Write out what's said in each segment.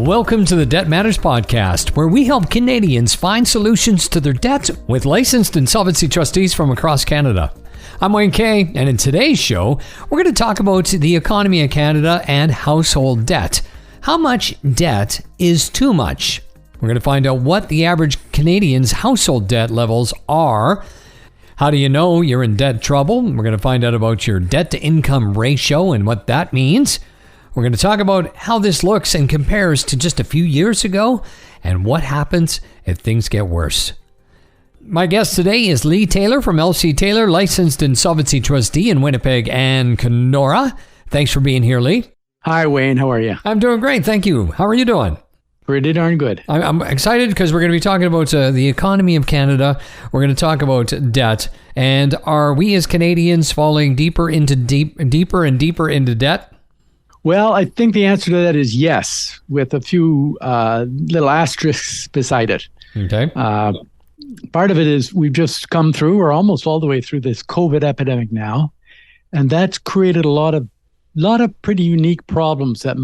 Welcome to the Debt Matters Podcast, where we help Canadians find solutions to their debt with licensed insolvency trustees from across Canada. I'm Wayne Kay, and in today's show, we're going to talk about the economy of Canada and household debt. How much debt is too much? We're going to find out what the average Canadian's household debt levels are. How do you know you're in debt trouble? We're going to find out about your debt-to-income ratio and what that means. We're going to talk about how this looks and compares to just a few years ago and what happens if things get worse. My guest today is Leigh Taylor from LCTaylor, licensed insolvency trustee in Winnipeg and Kenora. Thanks for being here, Leigh. Hi, Wayne. How are you? I'm doing great. Thank you. How are you doing? Pretty darn good. I'm excited because we're going to be talking about the economy of Canada. We're going to talk about debt. And are we as Canadians falling deeper and deeper into debt? Well, I think the answer to that is yes, with a few little asterisks beside it. Okay. Part of it is we've just come through, or almost all the way through, this COVID epidemic now, and that's created a lot of pretty unique problems that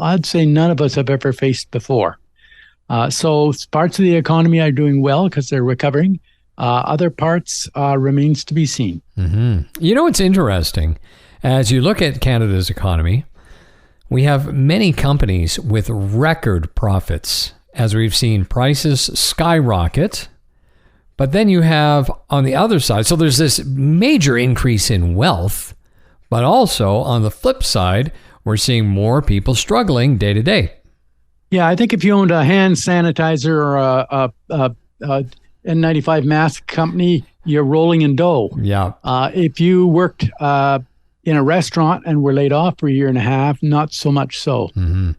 I'd say none of us have ever faced before. So parts of the economy are doing well because they're recovering. Other parts remains to be seen. Mm-hmm. You know what's interesting? As you look at Canada's economy, we have many companies with record profits, as we've seen prices skyrocket. But then you have on the other side, so there's this major increase in wealth, but also on the flip side, we're seeing more people struggling day to day. Yeah, I think if you owned a hand sanitizer or a N95 mask company, you're rolling in dough. Yeah. If you worked in a restaurant and were laid off for a year and a half, not so much so. Mm-hmm.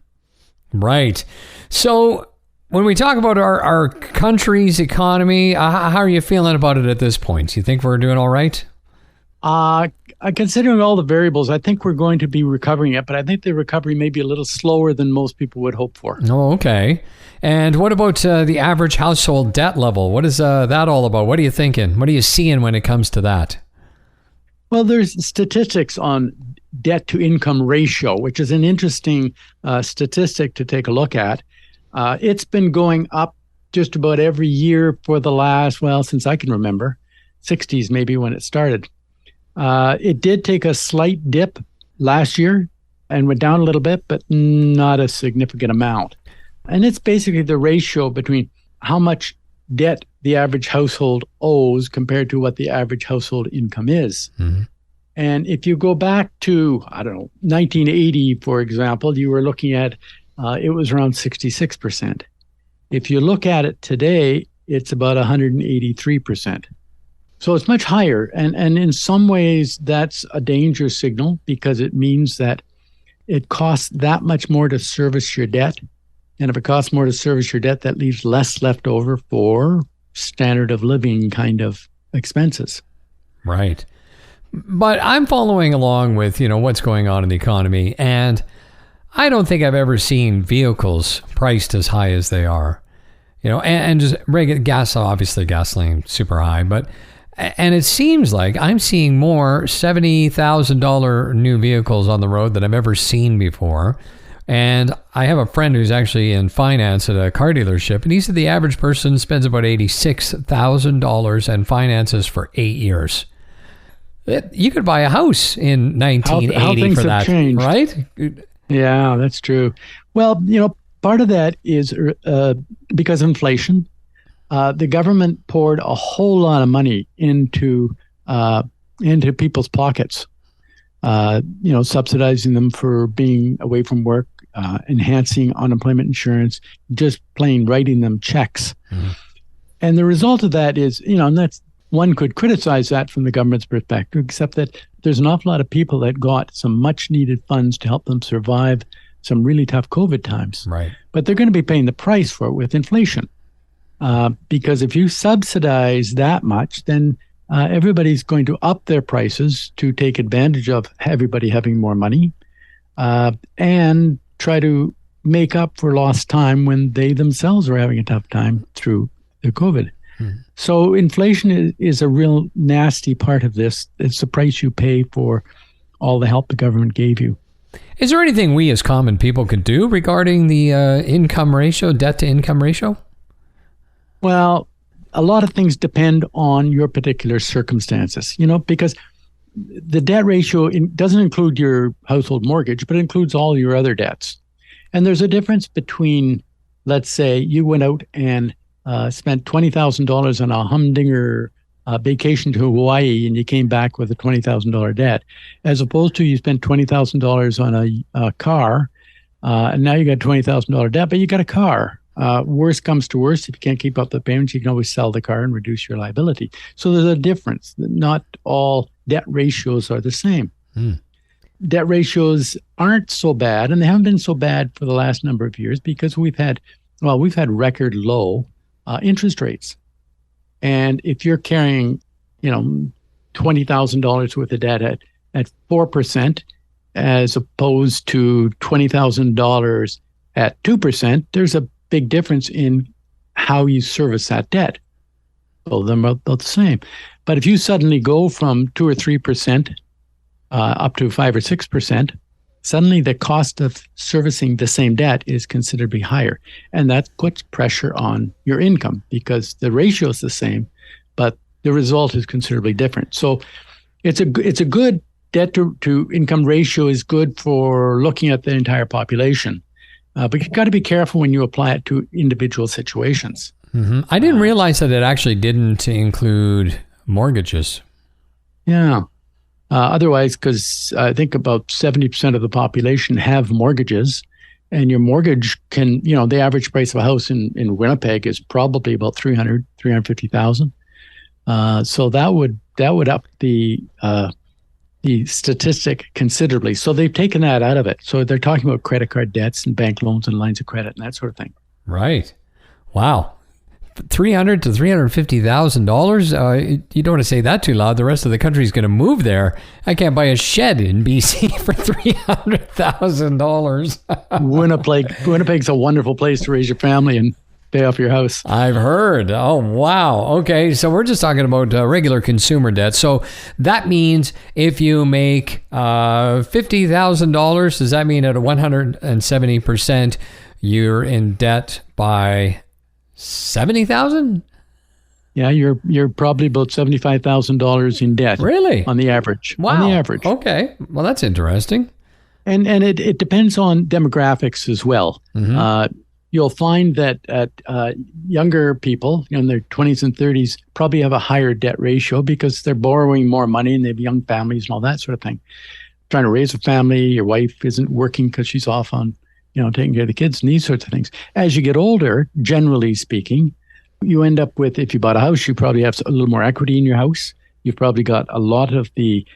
Right. So when we talk about our country's economy, how are you feeling about it at this point? Do you think we're doing all right? Considering all the variables, I think we're going to be recovering it, but I think the recovery may be a little slower than most people would hope for. Oh, okay. And what about the average household debt level? What is that all about? What are you thinking? What are you seeing when it comes to that? Well, there's statistics on debt to income ratio, which is an interesting statistic to take a look at. It's been going up just about every year for the last, since I can remember, 60s maybe when it started. It did take a slight dip last year and went down a little bit, but not a significant amount. And it's basically the ratio between how much debt the average household owes compared to what the average household income is. Mm-hmm. And if you go back to, 1980, for example, you were looking at, it was around 66%. If you look at it today, it's about 183%. So it's much higher. And in some ways, that's a danger signal because it means that it costs that much more to service your debt. And if it costs more to service your debt, that leaves less left over for standard of living kind of expenses. Right. But I'm following along with, what's going on in the economy. And I don't think I've ever seen vehicles priced as high as they are. And just regular gas, obviously gasoline super high, and it seems like I'm seeing more $70,000 new vehicles on the road than I've ever seen before. And I have a friend who's actually in finance at a car dealership, and he said the average person spends about $86,000 in finances for 8 years. You could buy a house in 1980 for that, changed. Right? Yeah, that's true. Well, part of that is because of inflation. The government poured a whole lot of money into people's pockets, subsidizing them for being away from work, enhancing unemployment insurance, just plain writing them checks. Mm-hmm. And the result of that is, and that's one could criticize that from the government's perspective, except that there's an awful lot of people that got some much needed funds to help them survive some really tough COVID times. Right. But they're going to be paying the price for it with inflation. Because if you subsidize that much, then everybody's going to up their prices to take advantage of everybody having more money and try to make up for lost time when they themselves are having a tough time through the COVID. So inflation is a real nasty part of this. It's the price you pay for all the help the government gave you. Is there anything we as common people could do regarding the income ratio, debt to income ratio? Well, a lot of things depend on your particular circumstances, because the debt ratio doesn't include your household mortgage, but it includes all your other debts. And there's a difference between, let's say, you went out and spent $20,000 on a humdinger vacation to Hawaii and you came back with a $20,000 debt, as opposed to you spent $20,000 on a car and now you got $20,000 debt, but you got a car. Worst comes to worst, if you can't keep up the payments, you can always sell the car and reduce your liability. So there's a difference. Not all debt ratios are the same. Debt ratios aren't so bad, and they haven't been so bad for the last number of years because we've had record low interest rates. And if you're carrying, $20,000 worth of debt at 4%, as opposed to $20,000 at 2%, there's a big difference in how you service that debt. Both of them are about the same. But if you suddenly go from 2 or 3% up to 5 or 6%, suddenly the cost of servicing the same debt is considerably higher. And that puts pressure on your income because the ratio is the same, but the result is considerably different. So it's a good debt to income ratio is good for looking at the entire population. But you've got to be careful when you apply it to individual situations. Mm-hmm. I didn't realize that it actually didn't include mortgages. Yeah. Otherwise, because I think about 70% of the population have mortgages, and your mortgage can, the average price of a house in Winnipeg is probably about $350,000. So that would up the statistic considerably. So they've taken that out of it. So they're talking about credit card debts and bank loans and lines of credit and that sort of thing. Right. Wow. $300,000 to $350,000. You don't want to say that too loud. The rest of the country is going to move there. I can't buy a shed in BC for $300,000. Winnipeg's a wonderful place to raise your family and pay off your house. I've heard. Oh, wow. Okay. So we're just talking about regular consumer debt. So that means if you make $50,000, does that mean at a 170%, you're in debt by $70,000? Yeah, you're probably about $75,000 in debt. Really? On the average. Wow. On the average. Okay. Well, that's interesting. And it depends on demographics as well. Mm-hmm. You'll find that younger people in their 20s and 30s probably have a higher debt ratio because they're borrowing more money and they have young families and all that sort of thing. Trying to raise a family, your wife isn't working because she's off on taking care of the kids and these sorts of things. As you get older, generally speaking, you end up with, if you bought a house, you probably have a little more equity in your house. You've probably got a lot of the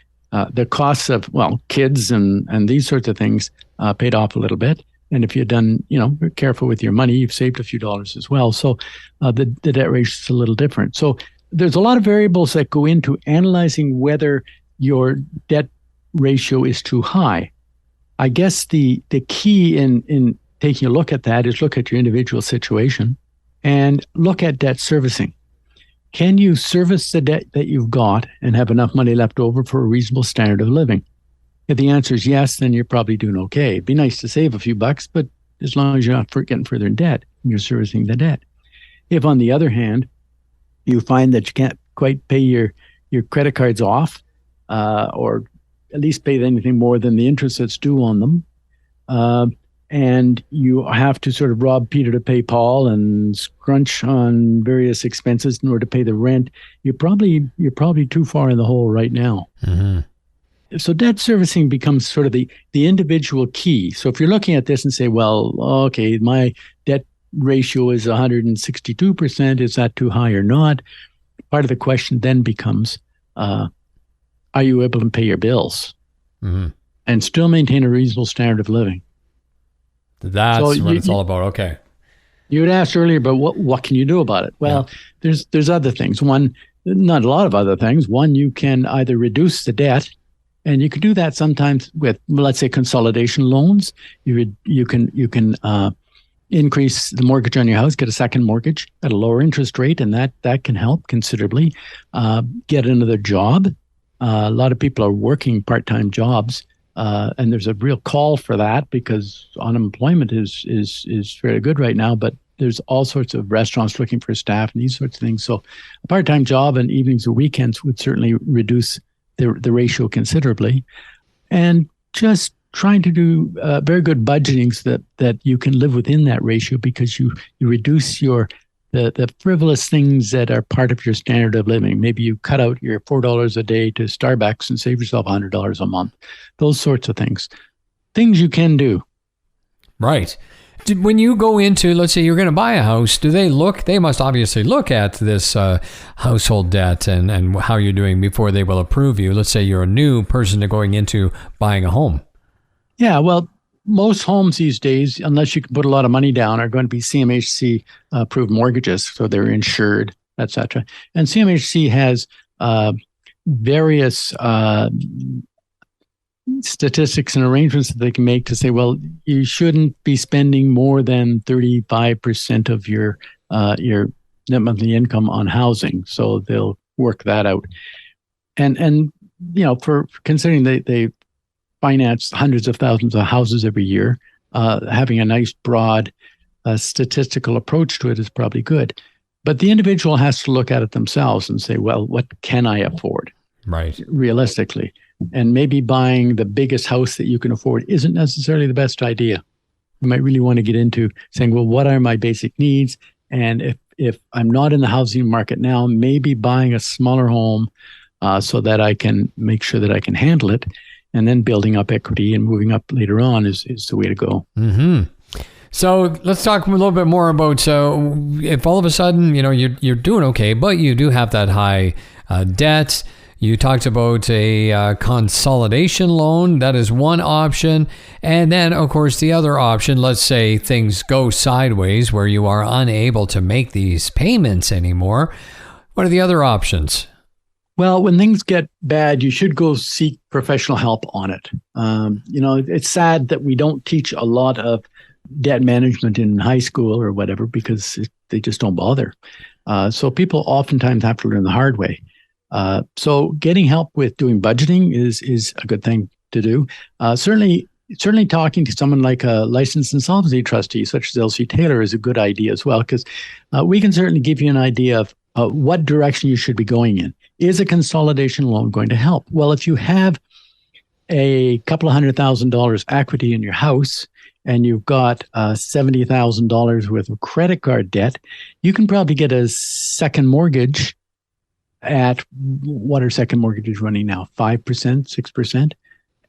costs of, kids and these sorts of things paid off a little bit. And if you've done, you're careful with your money, you've saved a few dollars as well. So the debt ratio is a little different. So there's a lot of variables that go into analyzing whether your debt ratio is too high. I guess the key in taking a look at that is look at your individual situation and look at debt servicing. Can you service the debt that you've got and have enough money left over for a reasonable standard of living? If the answer is yes, then you're probably doing okay. It'd be nice to save a few bucks, but as long as you're not getting further in debt, you're servicing the debt. If, on the other hand, you find that you can't quite pay your credit cards off, or at least pay anything more than the interest that's due on them, and you have to sort of rob Peter to pay Paul and scrunch on various expenses in order to pay the rent, you're probably too far in the hole right now. Mm-hmm. So debt servicing becomes sort of the individual key. So if you're looking at this and say, well, okay, my debt ratio is 162%, is that too high or not? Part of the question then becomes, are you able to pay your bills and still maintain a reasonable standard of living? That's what it's all about. Okay. You had asked earlier about what can you do about it? Well, there's other things. One, not a lot of other things. One, you can either reduce the debt, and you can do that sometimes with, let's say, consolidation loans. You can increase the mortgage on your house, get a second mortgage at a lower interest rate, and that can help considerably. Get another job. A lot of people are working part-time jobs and there's a real call for that because unemployment is fairly good right now. But there's all sorts of restaurants looking for staff and these sorts of things. So a part-time job and evenings or weekends would certainly reduce the ratio considerably. And just trying to do very good budgeting so that you can live within that ratio, because you reduce the frivolous things that are part of your standard of living. Maybe you cut out your $4 a day to Starbucks and save yourself $100 a month. Those sorts of things. Things you can do. Right. When you go into, let's say you're going to buy a house, they must obviously look at this household debt and how you're doing before they will approve you. Let's say you're a new person going into buying a home. Yeah, well, most homes these days, unless you can put a lot of money down, are going to be CMHC approved mortgages, so they're insured, etc. And CMHC has various statistics and arrangements that they can make to say, well, you shouldn't be spending more than 35% of your net monthly income on housing. So they'll work that out. And for considering they finance hundreds of thousands of houses every year, having a nice broad statistical approach to it is probably good. But the individual has to look at it themselves and say, well, what can I afford? Right. Realistically. And maybe buying the biggest house that you can afford isn't necessarily the best idea. You might really want to get into saying, well, what are my basic needs? And if I'm not in the housing market now, maybe buying a smaller home so that I can make sure that I can handle it, and then building up equity and moving up later on is the way to go. Mm-hmm. So let's talk a little bit more about if all of a sudden, you're doing okay, but you do have that high debt. You talked about a consolidation loan. That is one option. And then, of course, the other option, let's say things go sideways where you are unable to make these payments anymore. What are the other options? Well, when things get bad, you should go seek professional help on it. It's sad that we don't teach a lot of debt management in high school or whatever because they just don't bother. So people oftentimes have to learn the hard way. So getting help with doing budgeting is a good thing to do. Certainly talking to someone like a licensed insolvency trustee, such as LCTaylor, is a good idea as well, because we can certainly give you an idea of what direction you should be going in. Is a consolidation loan going to help? Well, if you have a couple of $100,000 equity in your house and you've got $70,000 worth of credit card debt, you can probably get a second mortgage at, what are second mortgages running now? 5%, 6%?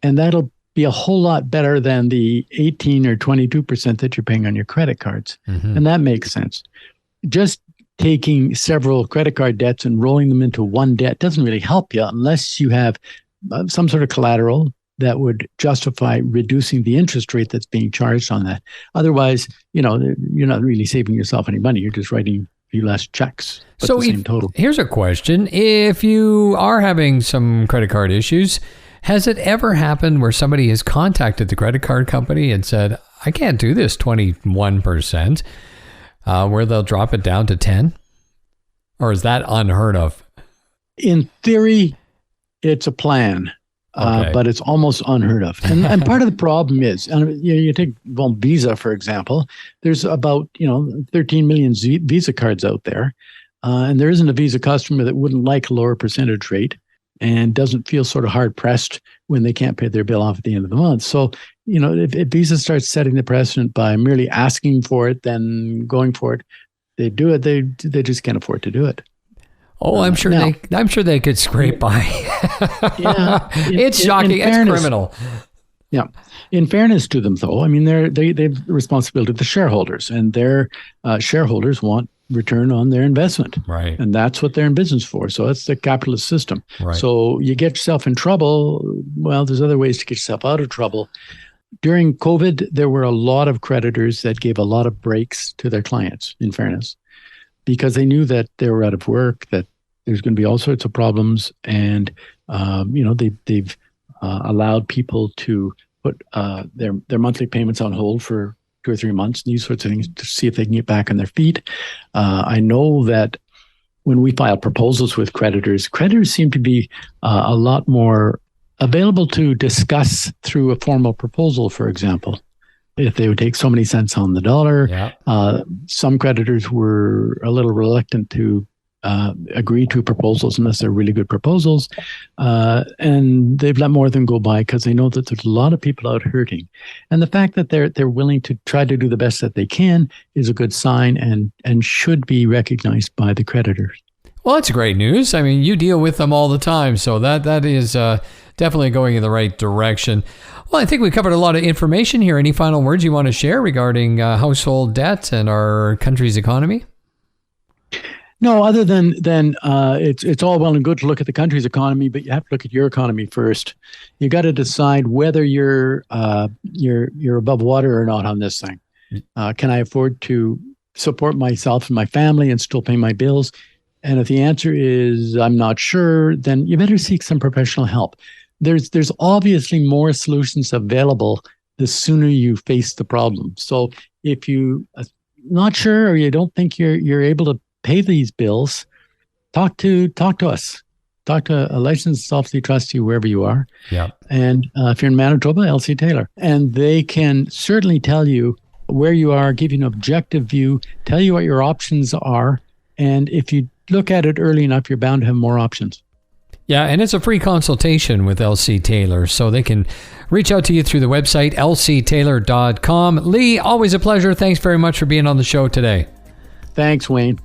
And that'll be a whole lot better than the 18 or 22% that you're paying on your credit cards. Mm-hmm. And that makes sense. Just taking several credit card debts and rolling them into one debt doesn't really help you unless you have some sort of collateral that would justify reducing the interest rate that's being charged on that. Otherwise, you're not really saving yourself any money. You're just writing a few less checks. So the same total. Here's a question. If you are having some credit card issues, has it ever happened where somebody has contacted the credit card company and said, I can't do this 21%, where they'll drop it down to 10? Or is that unheard of? In theory, it's a plan, but it's almost unheard of. And part of the problem is, you take Visa, for example, there's about 13 million Visa cards out there. And there isn't a Visa customer that wouldn't like a lower percentage rate and doesn't feel sort of hard pressed when they can't pay their bill off at the end of the month. So, if Visa starts setting the precedent by merely asking for it, then going for it, they do it. They just can't afford to do it. Oh, I'm sure they could scrape by. Yeah, it's shocking. It's criminal. Yeah. In fairness to them, though, I mean, they've the responsibility to the shareholders, and their shareholders want return on their investment. Right. And that's what they're in business for. So it's the capitalist system. Right. So you get yourself in trouble. Well, there's other ways to get yourself out of trouble. During COVID, there were a lot of creditors that gave a lot of breaks to their clients, in fairness, because they knew that they were out of work, that there's going to be all sorts of problems. And, they've allowed people to put their monthly payments on hold for 2 or 3 months, these sorts of things, to see if they can get back on their feet. I know that when we file proposals with creditors seem to be a lot more available to discuss through a formal proposal, for example. If they would take so many cents on the dollar, some creditors were a little reluctant to agree to proposals unless they're really good proposals. And they've let more of them go by because they know that there's a lot of people out hurting. And the fact that they're willing to try to do the best that they can is a good sign and should be recognized by the creditors. Well, that's great news. I mean, you deal with them all the time, so that is definitely going in the right direction. Well, I think we covered a lot of information here. Any final words you want to share regarding household debt and our country's economy? No, other than it's all well and good to look at the country's economy, but you have to look at your economy first. You got to decide whether you're above water or not on this thing. Can I afford to support myself and my family and still pay my bills? And if the answer is I'm not sure, then you better seek some professional help. There's obviously more solutions available the sooner you face the problem. So if you not sure or you don't think you're able to pay these bills, talk to us. Talk to a licensed subsidy trustee wherever you are. Yeah. And if you're in Manitoba, LCTaylor. And they can certainly tell you where you are, give you an objective view, tell you what your options are. And if you look at it early enough, you're bound to have more options. Yeah, and it's a free consultation with LCTaylor, so they can reach out to you through the website, LCTaylor.com. Leigh, always a pleasure. Thanks very much for being on the show today. Thanks, Wayne.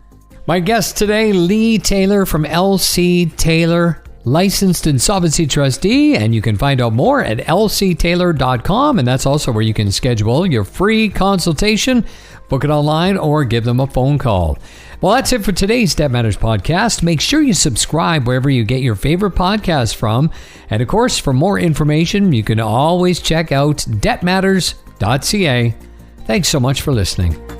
My guest today, Leigh Taylor from LCTaylor, licensed insolvency trustee, and you can find out more at LCTaylor.com, and that's also where you can schedule your free consultation, book it online, or give them a phone call. Well, that's it for today's Debt Matters podcast. Make sure you subscribe wherever you get your favorite podcasts from. And of course, for more information, you can always check out debtmatters.ca. Thanks so much for listening.